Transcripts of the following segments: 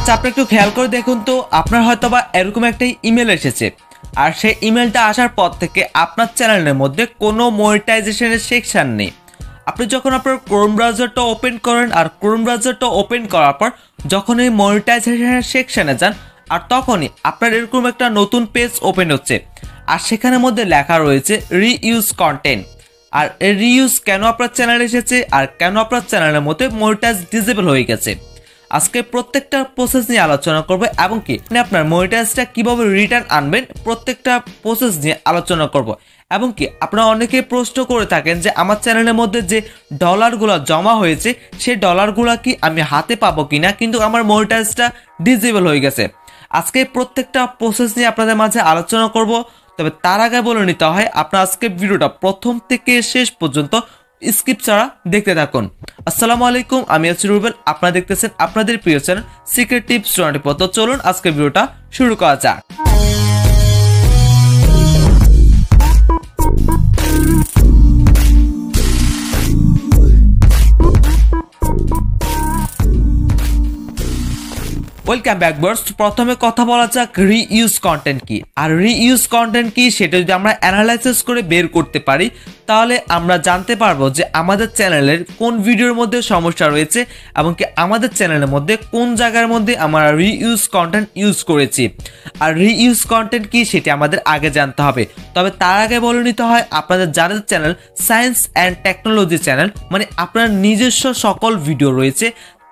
আচ্ছা, আপনি একটু খেয়াল করে দেখুন তো, আপনার হয়তোবা এরকম একটা ইমেল এসেছে, আর সেই ইমেলটা আসার পর থেকে আপনার চ্যানেলের মধ্যে কোনো মনিটাইজেশনের সেকশন নেই। আপনি যখন আপনার ক্রোম ব্রাউজারটা ওপেন করেন, আর ক্রোম ব্রাউজারটা ওপেন করার পর যখন এই মনিটাইজেশনের সেকশনে যান, আর তখনই আপনার এরকম একটা নতুন পেজ ওপেন হচ্ছে, আর সেখানের মধ্যে লেখা রয়েছে রিইউজ কন্টেন্ট। আর এই রিইউজ কেন আপনার চ্যানেলে এসেছে, আর কেন আপনার চ্যানেলের মধ্যে মনিটাইজ ডিসেবল হয়ে গেছে, আজকে প্রত্যেকটা প্রসেস নিয়ে আলোচনা করব, এবং কি আপনার মনিটাইজটা কিভাবে রিটার্ন আনবেন প্রত্যেকটা প্রসেস নিয়ে আলোচনা করব। এবং কি আপনারা অনেকে প্রশ্ন করে থাকেন যে আমার চ্যানেলের মধ্যে যে ডলারগুলো জমা হয়েছে সেই ডলারগুলো কি আমি হাতে পাবো কিনা, কিন্তু আমার মনিটাইজটা ডিসেবল হয়ে গেছে। আজকে প্রত্যেকটা প্রসেস নিয়ে আপনাদের মাঝে আলোচনা করব। তবে তার আগে বলে নিতে হয়, আপনার আজকে ভিডিওটা প্রথম থেকে শেষ পর্যন্ত স্কিপ ছাড়া দেখতে থাকুন। আসসালামু আলাইকুম, আমি আছি রুবেল, আপনারা দেখতেছেন আপনাদের প্রিয় চ্যানেল সিক্রেট টিপস 24। তো চলুন আজকে ভিডিওটা শুরু করা যাক। Welcome back bros. প্রথমে কথা বলা যাক রিইউজ কন্টেন্ট কি। আর রিইউজ কন্টেন্ট কি সেটা যদি আমরা অ্যানালাইসিস করে বের করতে পারি, তাহলে আমরা জানতে পারবো যে আমাদের চ্যানেলের কোন ভিডিওর মধ্যে সমস্যা রয়েছে, এবং কি আমাদের চ্যানেলের মধ্যে কোন জায়গার মধ্যে আমরা রিইউজ কন্টেন্ট ইউজ করেছি। আর রিইউজ কন্টেন্ট কি সেটি আমাদের আগে জানতে হবে। তবে তার আগে বলে নিতে হয়, আপনাদের জানার channel science and technology channel, মানে আপনার নিজস্ব সকল ভিডিও রয়েছে,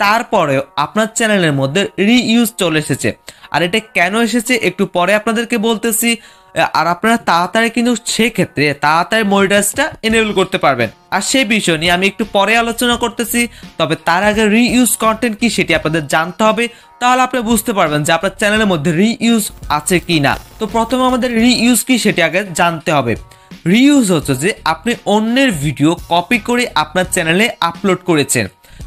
তারপরেও আপনার চ্যানেলের মধ্যে রিইউজ চলে এসেছে। আর এটা কেন এসেছে একটু পরে আপনাদেরকে বলতেছি। আর আপনারা তাড়াতাড়ি কিন্তু সেক্ষেত্রে তাড়াতাড়ি মনিটাইজটা এনেবল করতে পারবেন, আর সেই বিষয় নিয়ে আমি একটু পরে আলোচনা করতেছি। তবে তার আগে রিইউজ কন্টেন্ট কি সেটি আপনাদের জানতে হবে, তাহলে আপনি বুঝতে পারবেন যে আপনার চ্যানেলের মধ্যে রিইউজ আছে কি না। তো প্রথমে আমাদের রিইউজ কি সেটি আগে জানতে হবে। রিইউজ হচ্ছে যে আপনি অন্যের ভিডিও কপি করে আপনার চ্যানেলে আপলোড করেছেন,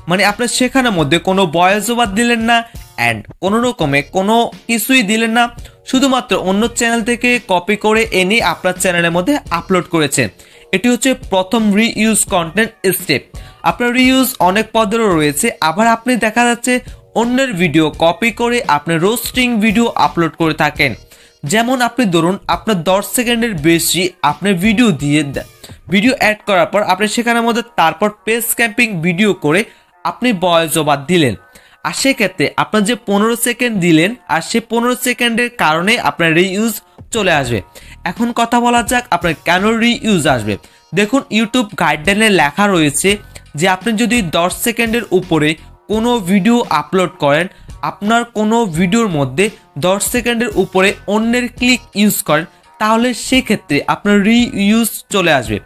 মানে আপনার সেখানের মধ্যে কোনো ভয়েস ওভার দিলেন না, অ্যান্ড কোনো রকমে কোনো কিছুই দিলেন না, শুধুমাত্র অন্য চ্যানেল থেকে কপি করে এনে আপনার চ্যানেলের মধ্যে আপলোড করেছেন। এটি হচ্ছে প্রথম রিইউজ কন্টেন্ট স্টেপ। আপনার রিইউজ অনেক পদেরও রয়েছে। আবার আপনি দেখা যাচ্ছে অন্যের ভিডিও কপি করে আপনি রোস্টিং ভিডিও আপলোড করে থাকেন। যেমন আপনি ধরুন আপনার 10 সেকেন্ডের বেশি আপনি ভিডিও দিয়ে ভিডিও অ্যাড করার পর আপনি সেখানের মধ্যে তারপর পেজ ক্যাম্পিং ভিডিও করে আপনি ভয়েস ওভার দিলেন, আর সেক্ষেত্রে আপনার যে 15 সেকেন্ড দিলেন, আর সে 15 সেকেন্ডের কারণে আপনার রিইউজ চলে আসবে। এখন কথা বলা যাক আপনার কেন রিইউজ আসবে। দেখুন, ইউটিউব গাইডলাইনে লেখা রয়েছে যে আপনি যদি 10 সেকেন্ডের উপরে কোনো ভিডিও আপলোড করেন, আপনার কোনো ভিডিওর মধ্যে 10 সেকেন্ডের উপরে অন্যের ক্লিক ইউজ করেন, তাহলে সেক্ষেত্রে আপনার রিইউজ চলে আসবে।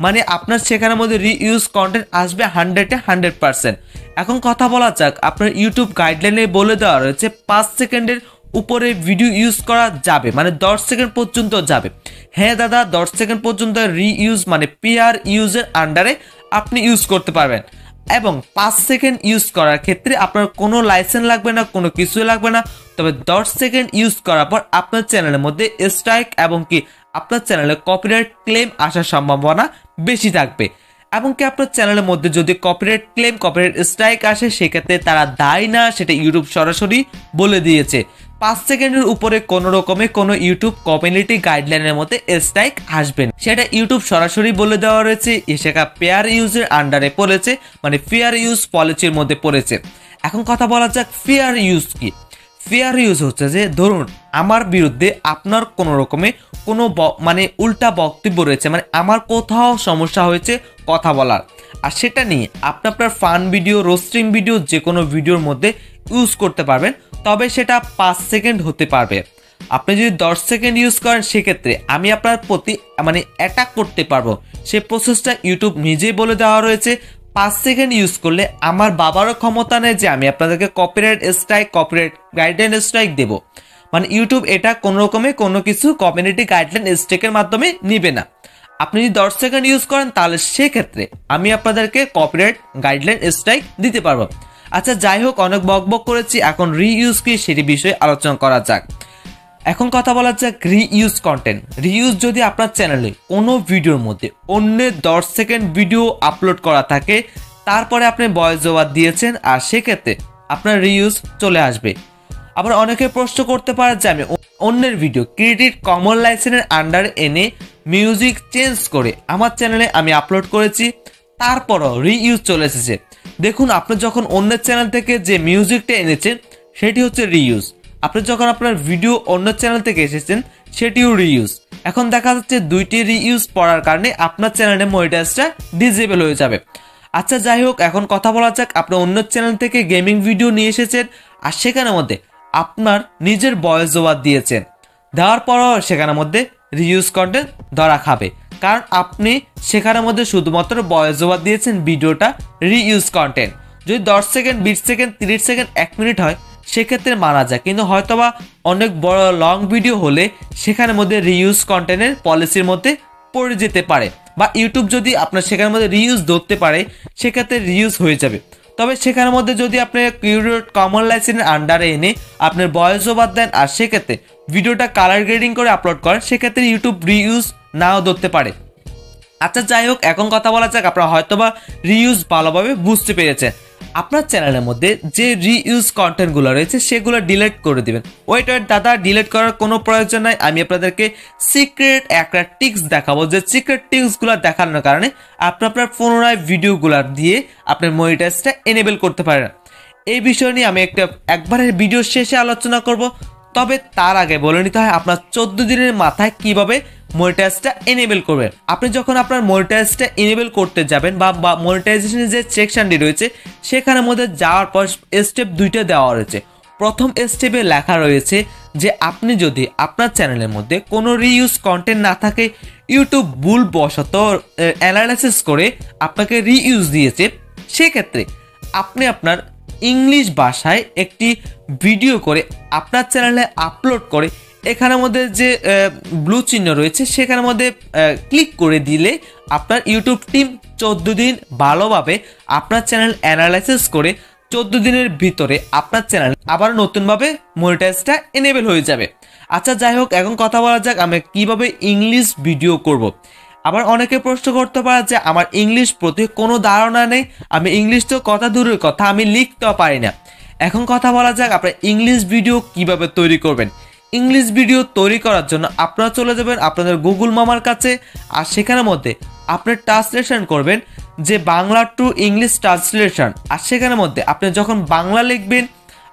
মানে আপনার সেখানের মধ্যে রিইউজ কন্টেন্ট আসবে 100%। এখন কথা বলা যাক, আপনার ইউটিউব গাইডলাইনে বলে দেওয়া রয়েছে 5 সেকেন্ডের উপরে ভিডিও ইউজ করা যাবে, মানে 10 সেকেন্ড পর্যন্ত যাবে। হ্যাঁ দাদা, 10 সেকেন্ড পর্যন্ত রিইউজ মানে পেয়ার ইউজের আন্ডারে আপনি ইউজ করতে পারবেন। এবং 5 সেকেন্ড ইউজ করার ক্ষেত্রে আপনার কোনো লাইসেন্স লাগবে না, কোনো কিছুই লাগবে না। তবে 10 সেকেন্ড ইউজ করার পর আপনার চ্যানেলের মধ্যে স্ট্রাইক এবং কি আপনার চ্যানেলে কপিরাইট ক্লেম আসার সম্ভাবনা বেশি থাকবে। এবং কি আপনার চ্যানেলের মধ্যে যদি কপিরাইট ক্লেম, কপিরাইট স্ট্রাইক আসে, সেক্ষেত্রে তারা দায়ী না, সেটা ইউটিউব সরাসরি বলে দিয়েছে। 5 সেকেন্ডের উপরে কোনো রকমে কোনো ইউটিউব কমিউনিটি গাইডলাইনের মধ্যে স্ট্রাইক আসবে না, সেটা ইউটিউব সরাসরি বলে দেওয়া রয়েছে। সেটা পেয়ার ইউজের আন্ডারে পড়েছে, মানে ফেয়ার ইউজ পলিসির মধ্যে পড়েছে। এখন কথা বলা যাক ফেয়ার ইউজ কি। ফেয়ার ইউজ হচ্ছে যে ধরুন আমার বিরুদ্ধে আপনার কোনো রকমে কোনো মানে উল্টা বক্তব্য রয়েছে, মানে আমার কোথাও সমস্যা হয়েছে কথা বলার, আর সেটা নিয়ে আপনি আপনার ফান ভিডিও, রোস্টিং ভিডিও যে কোনো ভিডিওর মধ্যে ইউজ করতে পারবেন। তবে সেটা 5 সেকেন্ড হতে পারবে। আপনি যদি 10 সেকেন্ড ইউজ করেন, সেক্ষেত্রে আমি আপনার প্রতি মানে অ্যাটাক করতে পারবো। সেই প্রসেসটা ইউটিউব নিজেই বলে দেওয়া রয়েছে। 5 সেকেন্ড ইউজ করলে আমার বাবারও ক্ষমতা নেই যে আমি আপনাদেরকে copyright strike, copyright guideline strike দেব। মানে ইউটিউব এটা কোনো রকমে কোনো কিছু কমিউনিটি গাইডলাইন স্ট্রাইকের মাধ্যমে নিবে না। আপনি যদি 10 সেকেন্ড ইউজ করেন, তাহলে সেক্ষেত্রে আমি আপনাদেরকে কপিরাইট গাইডলাইন স্ট্রাইক দিতে পারবো। আচ্ছা, যাই হোক, অনেক বকবক করেছি, এখন রিইউজ কি সেটি বিষয়ে আলোচনা করা যাক। এখন কথা বলা যাক রিইউজ কন্টেন্ট। রিইউজ যদি আপনার চ্যানেলে কোনো ভিডিওর মধ্যে অন্যের 10 সেকেন্ড ভিডিও আপলোড করা থাকে, তারপরে আপনি ভয়েস ওভার দিয়েছেন, আর সেক্ষেত্রে আপনার রিইউজ চলে আসবে। আবার অনেকে প্রশ্ন করতে পারে যে আমি অন্যের ভিডিও ক্রিয়েটিভ কমন লাইসেন্সের আন্ডারে এনে মিউজিক চেঞ্জ করে আমার চ্যানেলে আমি আপলোড করেছি, তারপরও রিইউজ চলে এসেছে। দেখুন, আপনি যখন অন্যের চ্যানেল থেকে যে মিউজিকটা এনেছেন সেটি হচ্ছে রিইউজ, আপনি যখন আপনার ভিডিও অন্য চ্যানেল থেকে এসেছেন সেটিও রিইউজ। এখন দেখা যাচ্ছে দুইটি রিইউজ পড়ার কারণে আপনার চ্যানেলে মনিটাইজটা ডিসেবল হয়ে যাবে। আচ্ছা যাই হোক, এখন কথা বলা যাক, আপনি অন্য চ্যানেল থেকে গেমিং ভিডিও নিয়ে এসেছেন আর সেখানের মধ্যে আপনার নিজের ভয়েস ওভার দিয়েছেন, দেওয়ার পরও সেখানের মধ্যে রিইউজ কন্টেন্ট ধরা খাবে, কারণ আপনি সেখানের মধ্যে শুধুমাত্র ভয়েস ওভার দিয়েছেন, ভিডিওটা রিইউজ কন্টেন্ট। যদি 10 সেকেন্ড, 20 সেকেন্ড, 30 সেকেন্ড, 1 মিনিট হয় সেক্ষেত্রে মানা যায়, কিন্তু হয়তোবা অনেক বড় লং ভিডিও হলে সেখানের মধ্যে রিইউজ কন্টেন্টের পলিসির মধ্যে পড়ে যেতে পারে, বা ইউটিউব যদি আপনার সেখানের মধ্যে রিইউজ ধরতে পারে সেক্ষেত্রে রিইউজ হয়ে যাবে। তবে সেখানের মধ্যে যদি আপনি ক্রিয়েটিভ কমন লাইসেন্সের আন্ডারে এনে আপনার ভয়েস ওভার দেন আর সেক্ষেত্রে ভিডিওটা কালার গ্রেডিং করে আপলোড করেন, সেক্ষেত্রে ইউটিউব রিইউজ নাও ধরতে পারে। আচ্ছা যাই হোক, এখন কথা বলা যাক, আপনারা হয়তোবা রিইউজ ভালোভাবে বুঝতে পেরেছেন। আপনার চ্যানেলের মধ্যে যে রিইউজ কন্টেন্টগুলো রয়েছে সেগুলো ডিলিট করে দিবেন। ওয়েট দাদা, ডিলিট করার কোনো প্রয়োজন নাই, আমি আপনাদেরকে সিক্রেট একটা টিক্স দেখাবো, যে সিক্রেট টিক্সগুলো দেখানোর কারণে আপনার পুনরায় ভিডিওগুলো দিয়ে আপনার মনিটাইজটা এনেবল করতে পারেন। এই বিষয় নিয়ে আমি একবারের ভিডিও শেষে আলোচনা করব। তবে তার আগে বলে নিতে হয় আপনার 14 দিনের মাথায় কিভাবে মনিটাইজটা এনেবল করবেন। আপনি যখন আপনার মনিটাইজটা এনেবল করতে যাবেন বা মনিটাইজেশনের যে সেকশনটি রয়েছে সেখানের মধ্যে যাওয়ার পর স্টেপ 2টা দেওয়া রয়েছে। প্রথম স্টেপে লেখা রয়েছে যে আপনি যদি আপনার চ্যানেলের মধ্যে কোনো রিইউজ কন্টেন্ট না থাকে, ইউটিউব ভুলবশত অ্যানালাইসিস করে আপনাকে রিইউজ দিয়েছে, সেক্ষেত্রে আপনি আপনার ইংলিশ ভাষায় একটি ভিডিও করে আপনার চ্যানেলে আপলোড করে এখানের মধ্যে যে ব্লু চিহ্ন রয়েছে সেখানের মধ্যে ক্লিক করে দিলে আপনার ইউটিউব টিম 14 দিন ভালোভাবে আপনার চ্যানেল অ্যানালাইসিস করে 14 দিনের ভিতরে আপনার চ্যানেল আবার নতুনভাবে মনিটাইজটা এনেবল হয়ে যাবে। আচ্ছা যাই হোক, এখন কথা বলা যাক আমি কিভাবে ইংলিশ ভিডিও করব। আবার অনেকে প্রশ্ন করতে পারে যে আমার ইংলিশ প্রতি কোনো ধারণা নেই, আমি ইংলিশ তো কথা দূরের কথা, আমি লিখতেও পারি না। এখন কথা বলা যাক আপনার ইংলিশ ভিডিও কিভাবে তৈরি করবেন। ইংলিশ ভিডিও তৈরি করার জন্য আপনারা চলে যাবেন আপনাদের গুগল মামার কাছে, আর সেখানের মধ্যে আপনি ট্রান্সলেশন করবেন যে বাংলা টু ইংলিশ ট্রান্সলেশন, আর সেখানের মধ্যে আপনি যখন বাংলা লিখবেন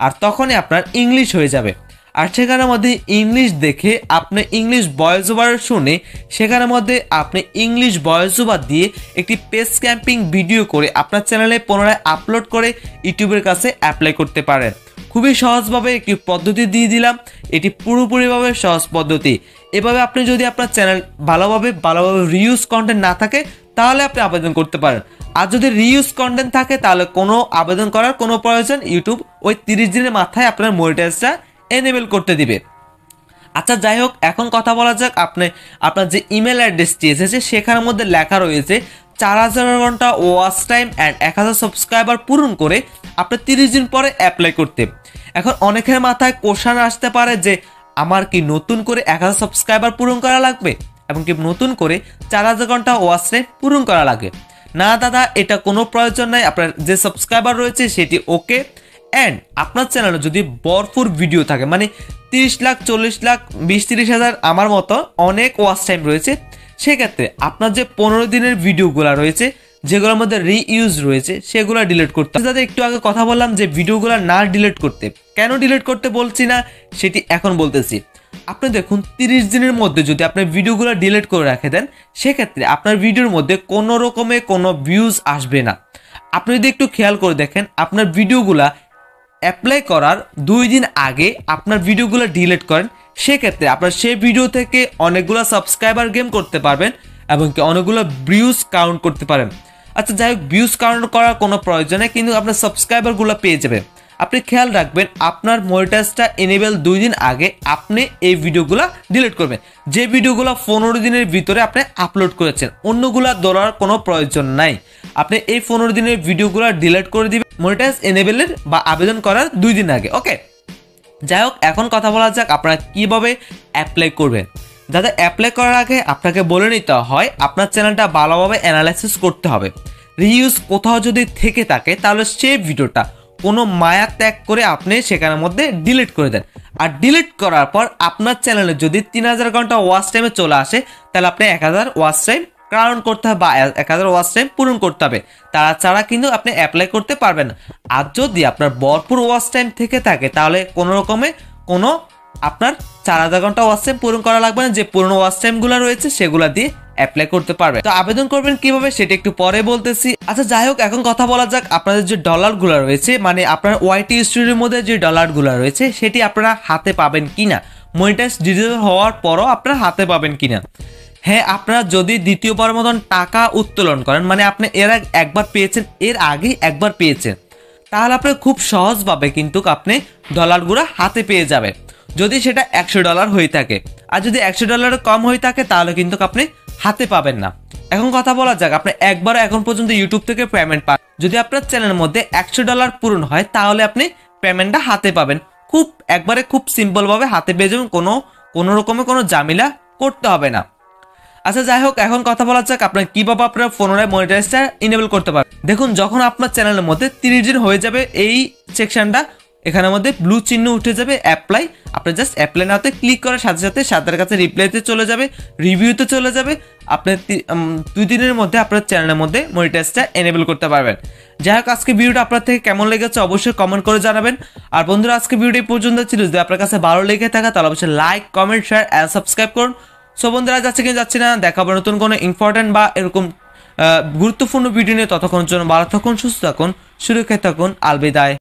আর তখনই আপনার ইংলিশ হয়ে যাবে। আর সেখানের মধ্যে ইংলিশ দেখে আপনি ইংলিশ ভয়েস ওভার শুনে সেখানের মধ্যে আপনি ইংলিশ ভয়েস ওভার দিয়ে একটি পেজ ক্যাম্পিং ভিডিও করে আপনার চ্যানেলে পুনরায় আপলোড করে ইউটিউবের কাছে অ্যাপ্লাই করতে পারেন। খুবই সহজভাবে একটি পদ্ধতি দিয়ে দিলাম, এটি পুরোপুরিভাবে সহজ পদ্ধতি। এভাবে আপনি যদি আপনার চ্যানেল ভালোভাবে রিইউজ কন্টেন্ট না থাকে তাহলে আপনি আবেদন করতে পারেন, আর যদি রিইউজ কন্টেন্ট থাকে তাহলে কোনো আবেদন করার কোনো প্রয়োজন, ইউটিউব ওই 30 দিনের মাথায় আপনার মনিটাইজটা এনেবল করতে দিবে। আচ্ছা যাই হোক, এখন কথা বলা যাক আপনার যে ইমেল অ্যাড্রেসটি এসেছে সেখানের মধ্যে লেখা রয়েছে 4000 ঘন্টা ওয়াচ টাইম অ্যান্ড 1000 সাবস্ক্রাইবার পূরণ করে আপনি 30 দিন পরে অ্যাপ্লাই করতে। এখন অনেকের মাথায় কোশ্চেন আসতে পারে যে আমার কি নতুন করে 1000 সাবস্ক্রাইবার পূরণ করা লাগবে এবং কি নতুন করে 4000 ঘন্টা ওয়াচ টাইম পূরণ করা লাগবে? না দাদা, এটা কোনো প্রয়োজন নাই, আপনার যে সাবস্ক্রাইবার রয়েছে সেটি ওকে। অ্যান্ড আপনার চ্যানেলে যদি ভরপুর ভিডিও থাকে, মানে 30 লাখ, 40 লাখ, 20-30 হাজার আমার মতো অনেক ওয়াচ টাইম রয়েছে, সেক্ষেত্রে আপনার যে 15 দিনের ভিডিওগুলো রয়েছে যেগুলোর মধ্যে রিইউজ রয়েছে সেগুলো ডিলিট করতে হবে। দাদা একটু আগে কথা বললাম যে ভিডিওগুলো না ডিলিট করতে, কেন ডিলিট করতে বলছি না সেটি এখন বলতেছি। আপনি দেখুন 30 দিনের মধ্যে যদি আপনি ভিডিওগুলো ডিলিট করে রেখে দেন সেক্ষেত্রে আপনার ভিডিওর মধ্যে কোনো রকমে কোনো ভিউজ আসবে না। আপনি যদি একটু খেয়াল করে দেখেন আপনার ভিডিওগুলা অ্যাপ্লাই করার 2 দিন আগে আপনার ভিডিওগুলো ডিলিট করেন, সেক্ষেত্রে আপনার সেই ভিডিও থেকে অনেকগুলো সাবস্ক্রাইবার গেম করতে পারবেন এবং কি অনেকগুলো ভিউজ কাউন্ট করতে পারেন। আচ্ছা যাই হোক, ভিউজ কাউন্ট করার কোনো প্রয়োজন নেই, কিন্তু আপনার সাবস্ক্রাইবারগুলো পেয়ে যাবেন। আপনি খেয়াল রাখবেন আপনার মনিটাইজটা এনেবল 2 দিন আগে আপনি এই ভিডিওগুলো ডিলিট করবেন, যে ভিডিওগুলো 15 দিনের ভিতরে আপনি আপলোড করেছেন, অন্যগুলো ধরার কোনো প্রয়োজন নাই। আপনি এই 15 দিনের ভিডিওগুলো ডিলিট করে দিবেন মনিটাইজ এনেবলের বা আবেদন করার 2 দিন আগে। ওকে, যাই হোক, এখন কথা বলা যাক আপনারা কিভাবে অ্যাপ্লাই করবেন। যাতে অ্যাপ্লাই করার আগে আপনাকে বলে নিতে হয় আপনার চ্যানেলটা ভালোভাবে অ্যানালাইসিস করতে হবে। রিইউজ কোথাও যদি থেকে থাকে তাহলে সেই ভিডিওটা কোনো মায়া ত্যাগ করে আপনি সেখানের মধ্যে ডিলিট করে দেন। আর ডিলিট করার পর আপনার চ্যানেলে যদি 3000 ঘন্টা ওয়াচ টাইমে চলে আসে, তাহলে আপনি 1000 ওয়াচ টাইম কাউন্ট করতে হবে বা 1000 ওয়াচ টাইম পূরণ করতে হবে, তাছাড়া কিন্তু আপনি অ্যাপ্লাই করতে পারবেন না। আর যদি আপনার ভরপুর ওয়াচ টাইম থেকে থাকে, তাহলে কোনো রকমে কোনো আপনার 4000 ঘন্টা ওয়াচ টাইম পূরণ করা লাগবে না, যে পুরনো ওয়াচ টাইমগুলো রয়েছে সেগুলো দিয়ে অ্যাপ্লাই করতে পারবে। তো আবেদন করবেন কিভাবে সেটা একটু পরে বলতেছি। আচ্ছা যাই হোক, এখন কথা বলা যাক আপনাদের যে ডলারগুলো রয়েছে, মানে আপনার ওয়াইটি স্টুডিওর মধ্যে যে ডলারগুলো রয়েছে সেটি আপনারা হাতে পাবেন কিনা, মনিটাইজ ডিজিটাল হওয়ার পরও আপনারা হাতে পাবেন কিনা। হ্যাঁ, আপনারা যদি দ্বিতীয়বার মতন টাকা উত্তোলন করেন, মানে আপনি একবার পেয়েছেন, এর আগে একবার পেয়েছেন, তাহলে আপনি খুব সহজভাবে কিন্তু আপনি ডলারগুলো হাতে পেয়ে যাবেন, যদি সেটা $100 হয়ে থাকে। আর যদি $100 কম হয়ে থাকে তাহলে কিন্তু আপনি হাতে পাবেন না। এখন কথা বলা যাক, আপনি একবার এখন পর্যন্ত ইউটিউব থেকে পেমেন্ট পান, যদি আপনার চ্যানেলের মধ্যে $100 পূরণ হয় তাহলে আপনি পেমেন্টটা হাতে পাবেন। খুব সিম্পলভাবে হাতে পেয়ে যাবেন, কোনো রকমের কোনো ঝামেলা করতে হবে না। আচ্ছা যাই হোক, এখন কথা বলা যাক আপনার কিভাবে আপনার পুনরায় মনিটাইজটা ইনেবল করতে পারবেন। দেখুন, যখন আপনার চ্যানেলের মধ্যে 30 দিন হয়ে যাবে, এই সেকশনটা এখানের মধ্যে ব্লু চিহ্ন উঠে যাবে অ্যাপ্লাই, আপনি জাস্ট অ্যাপ্লাই নাওতে ক্লিক করার সাথে সাথে সাথে কাছে রিপ্লাইতে চলে যাবে, রিভিউতে চলে যাবে, আপনি 2 দিনের মধ্যে আপনার চ্যানেলের মধ্যে মনিটাইজটা এনেবল করতে পারবেন। যাই হোক, আজকে ভিডিওটা আপনার থেকে কেমন লেগেছে অবশ্যই কমেন্ট করে জানাবেন। আর বন্ধুরা, আজকে ভিডিওটা এই পর্যন্ত ছিল, যদি আপনার কাছে ভালো লেগে থাকে তাহলে অবশ্যই like, comment, share and subscribe করুন। সো বন্ধুরা, যাচ্ছি না, দেখা হবে নতুন কোনো ইম্পর্টেন্ট বা এরকম গুরুত্বপূর্ণ ভিডিও নিয়ে। ততক্ষণের জন্য ভালো থাকুন, সুস্থ থাকুন, সুরক্ষিত থাকুন, আলবিদায়।